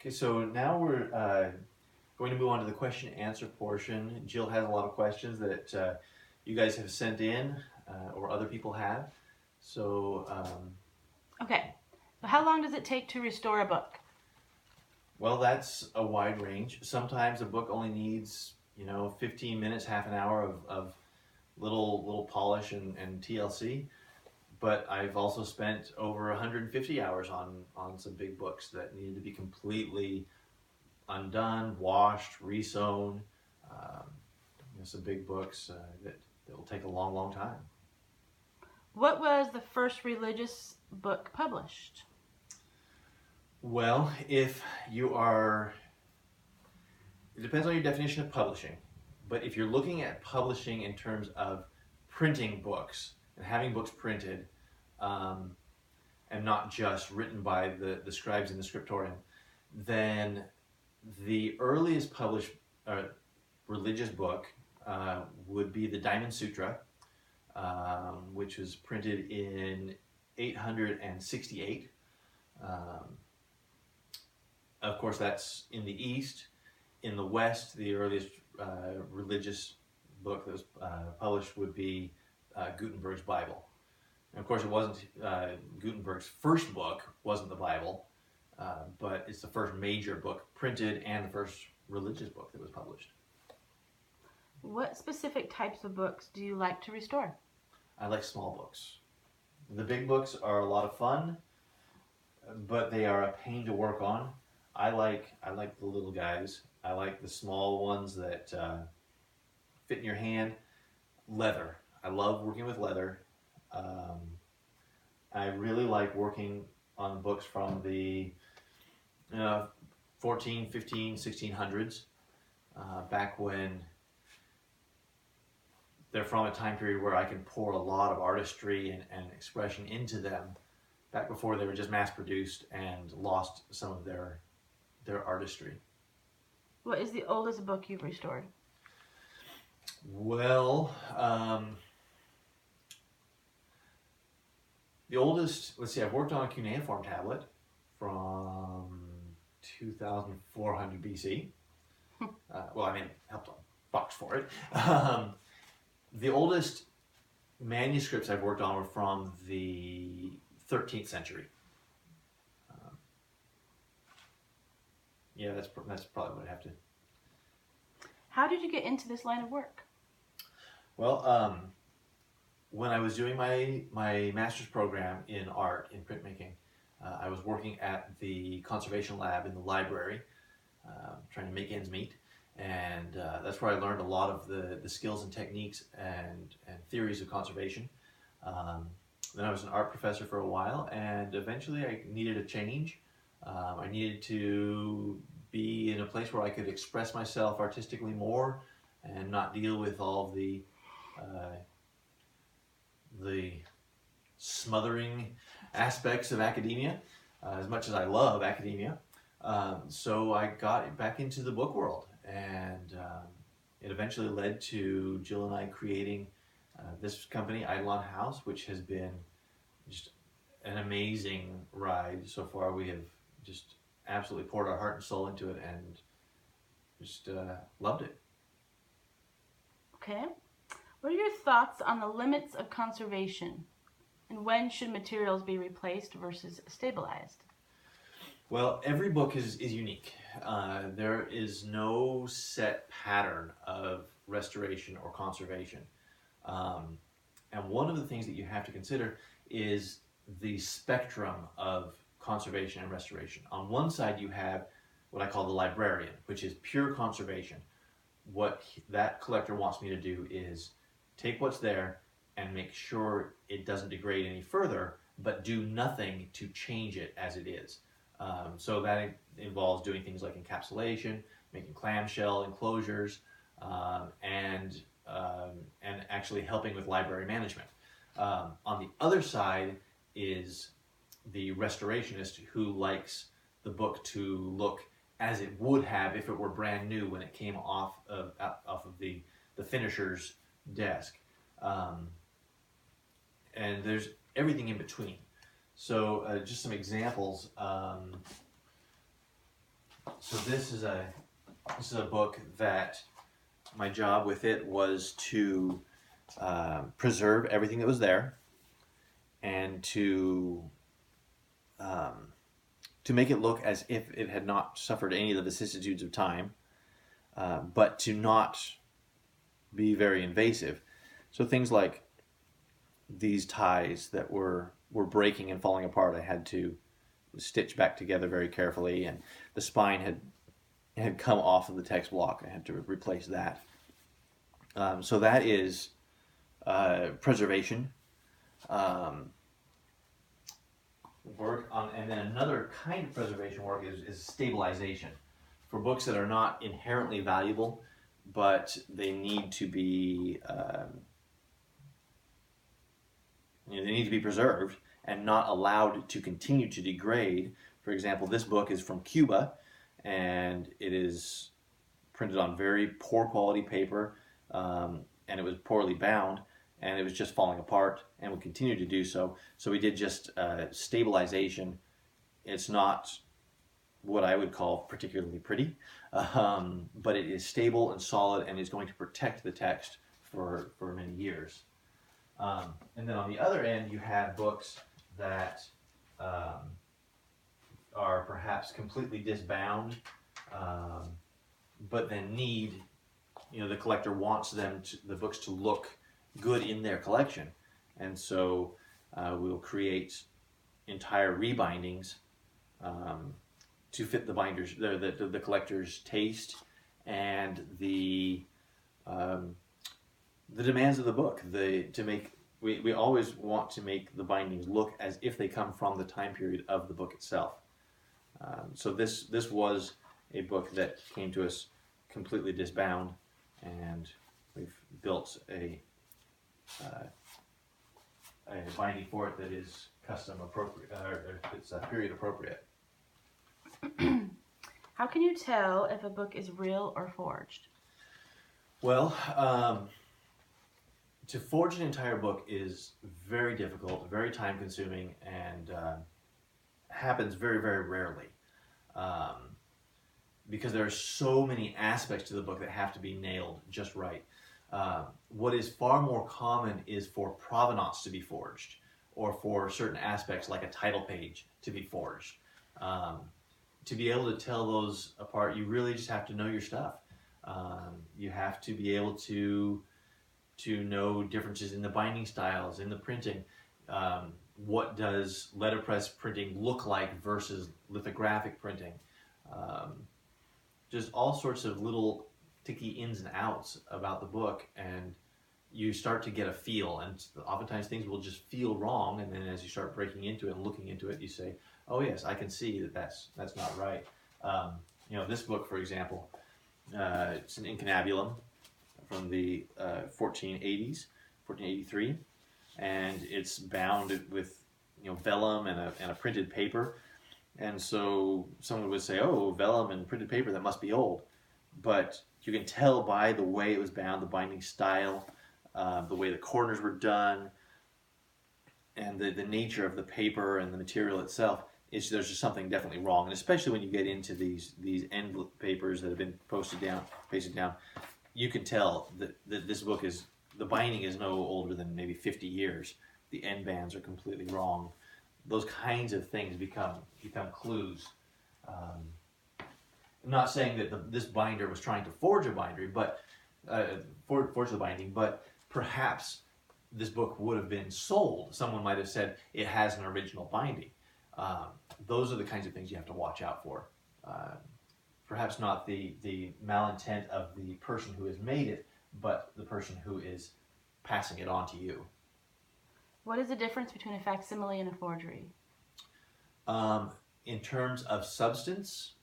Okay, so now we're going to move on to the question and answer portion. Jill has a lot of questions that you guys have sent in or other people have. So, Okay. So how long does it take to restore a book? well, that's a wide range. Sometimes a book only needs, 15 minutes, half an hour of little polish and TLC. But I've also spent over 150 hours on some big books that needed to be completely undone, washed, resewn. Um, some big books that will take a long, long time. What was the first religious book published? Well, if you are, it depends on your definition of publishing. But if you're looking at publishing in terms of printing books and having books printed, um, and not just written by the scribes in the scriptorium, then the earliest published religious book would be the Diamond Sutra, which was printed in 868. Um, of course, that's in the East. In the West, the earliest religious book that was published would be Gutenberg's Bible. And of course, it wasn't Gutenberg's first book, wasn't the Bible, but it's the first major book printed and the first religious book that was published. What specific types of books do you like to restore? I like small books. The big books are a lot of fun, but they are a pain to work on. I like the little guys. I like the small ones that fit in your hand. Leather. I love working with leather. I really like working on books from the 14, 15, 1600s, back when they're from a time period where I can pour a lot of artistry and expression into them, back before they were just mass produced and lost some of their artistry. What is the oldest book you've restored? Well, the oldest, let's see, I've worked on a cuneiform tablet from 2400 BC. Well, I mean, helped on box for it. The oldest manuscripts I've worked on were from the 13th century. Yeah, that's probably what I have to. How did you get into this line of work? Well, when I was doing my master's program in art, in printmaking, I was working at the conservation lab in the library, trying to make ends meet. And that's where I learned a lot of the skills and techniques and theories of conservation. Then I was an art professor for a while, and eventually I needed a change. I needed to be in a place where I could express myself artistically more and not deal with all the smothering aspects of academia, as much as I love academia. So I got back into the book world, and it eventually led to Jill and I creating this company, Eidolon House, which has been just an amazing ride so far. We have just absolutely poured our heart and soul into it and just loved it. Okay. What are your thoughts on the limits of conservation? And when should materials be replaced versus stabilized? Well, every book is unique. There is no set pattern of restoration or conservation. And one of the things that you have to consider is the spectrum of conservation and restoration. On one side, you have what I call the librarian, which is pure conservation. What that collector wants me to do is take what's there and make sure it doesn't degrade any further, but do nothing to change it as it is. So that involves doing things like encapsulation, making clamshell enclosures, and actually helping with library management. On the other side is the restorationist who likes the book to look as it would have if it were brand new when it came off of the finisher's desk. And there's everything in between. So just some examples. So this is a book that my job with it was to preserve everything that was there and to make it look as if it had not suffered any of the vicissitudes of time, but to not be very invasive. So things like these ties that were breaking and falling apart, I had to stitch back together very carefully, and the spine had come off of the text block. I had to replace that. So that is preservation. Um, Work on, and then another kind of preservation work is stabilization for books that are not inherently valuable, but they need to be they need to be preserved and not allowed to continue to degrade. For example, this book is from Cuba, and it is printed on very poor quality paper, and it was poorly bound, and it was just falling apart and would continue to do so. So we did just stabilization. It's not what I would call particularly pretty, but it is stable and solid and is going to protect the text for many years. And then on the other end, you have books that are perhaps completely disbound, but then need, the collector wants the books to look good in their collection, and so we'll create entire rebindings to fit the binders, the collector's taste and the demands of the book. We always want to make the bindings look as if they come from the time period of the book itself. So this was a book that came to us completely disbound, and we've built a binding for it that is custom appropriate, or it's period appropriate. How can you tell if a book is real or forged? Well, to forge an entire book is very difficult, very time consuming, and happens very, very rarely. Because there are so many aspects to the book that have to be nailed just right. What is far more common is for provenance to be forged, or for certain aspects like a title page to be forged. To be able to tell those apart, you really just have to know your stuff. You have to be able to know differences in the binding styles, in the printing. What does letterpress printing look like versus lithographic printing? Just all sorts of little ticky ins and outs about the book, and you start to get a feel, and oftentimes things will just feel wrong, and then as you start breaking into it and looking into it, you say, oh yes, I can see that's not right. This book, for example, it's an incunabulum from the 1480s, 1483, and it's bound with vellum and a printed paper. And so someone would say, oh, vellum and printed paper, that must be old. But you can tell by the way it was bound, the binding style, the way the corners were done, and the nature of the paper and the material itself. There's just something definitely wrong. And especially when you get into these end papers that have been pasted down, you can tell that this book the binding is no older than maybe 50 years. The end bands are completely wrong. Those kinds of things become clues. I'm not saying that this binder was trying to forge a binder, but forge the binding, but perhaps this book would have been sold. Someone might have said it has an original binding. Those are the kinds of things you have to watch out for. Perhaps not the malintent of the person who has made it, but the person who is passing it on to you. What is the difference between a facsimile and a forgery? In terms of substance,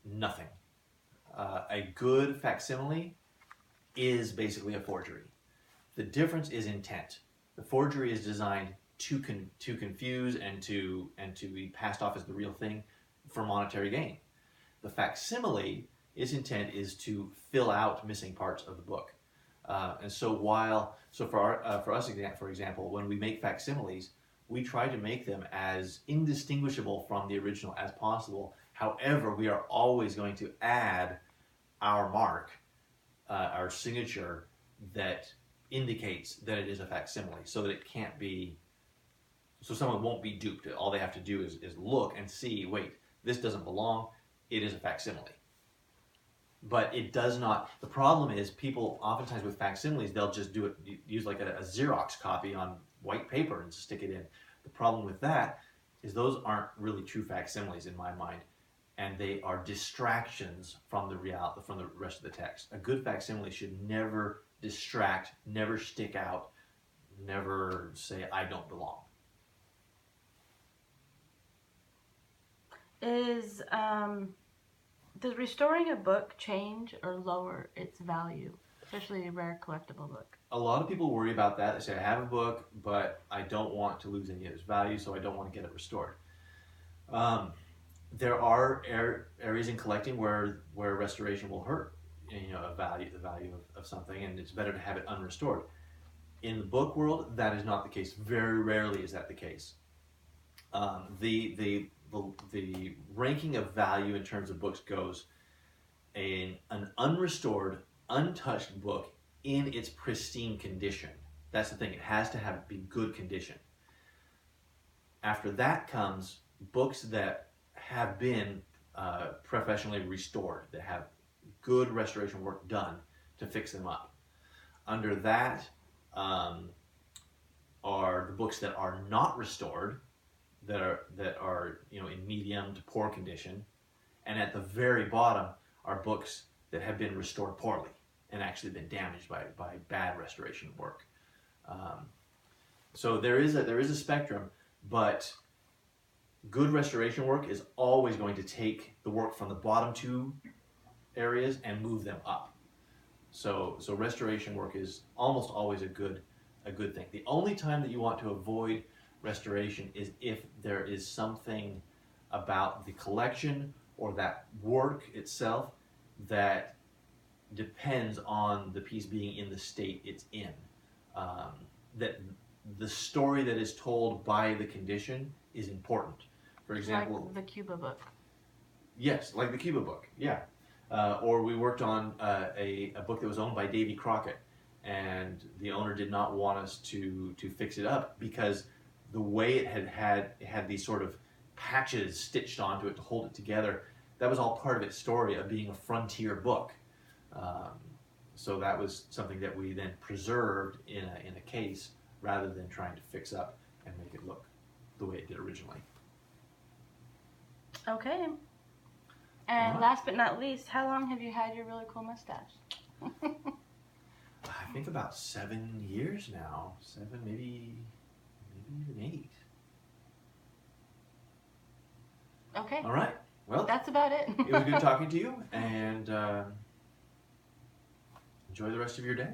nothing. A good facsimile is basically a forgery. The difference is intent. The forgery is designed to confuse and to be passed off as the real thing for monetary gain. The facsimile, its intent is to fill out missing parts of the book. And so for us, for example, when we make facsimiles, we try to make them as indistinguishable from the original as possible. However, we are always going to add our mark, our signature that indicates that it is a facsimile, so that it can't be, so someone won't be duped. All they have to do is look and see, wait, this doesn't belong, it is a facsimile. But it does not, the problem is people oftentimes with facsimiles, they'll just do it, use like a Xerox copy on white paper and stick it in. The problem with that is those aren't really true facsimiles in my mind, and they are distractions from the rest of the text. A good facsimile should never distract, never stick out, never say I don't belong. Does restoring a book change or lower its value, especially a rare collectible book? A lot of people worry about that. They say, I have a book, but I don't want to lose any of its value, so I don't want to get it restored. There are areas in collecting where restoration will hurt, the value of something, and it's better to have it unrestored. In the book world, that is not the case. Very rarely is that the case. The ranking of value in terms of books goes an unrestored, untouched book in its pristine condition. That's the thing. It has to be good condition. After that comes books that have been professionally restored, that have good restoration work done to fix them up. Under that are the books that are not restored, that are in medium to poor condition, and at the very bottom are books that have been restored poorly and actually been damaged by bad restoration work. So there is a spectrum, but good restoration work is always going to take the work from the bottom two areas and move them up. So restoration work is almost always a good thing. The only time that you want to avoid restoration is if there is something about the collection or that work itself that depends on the piece being in the state it's in. That the story that is told by the condition is important. For example, like the Cuba book. Yes, like the Cuba book, yeah. Or we worked on a book that was owned by Davy Crockett, and the owner did not want us to fix it up because the way it had these sort of patches stitched onto it to hold it together. That was all part of its story of being a frontier book. So that was something that we then preserved in a case rather than trying to fix up and make it look the way it did originally. Okay. And last but not least, how long have you had your really cool mustache? I think about 7 years now. 7, maybe even 8. Okay. All right. Well, that's about it. It was good talking to you, and enjoy the rest of your day.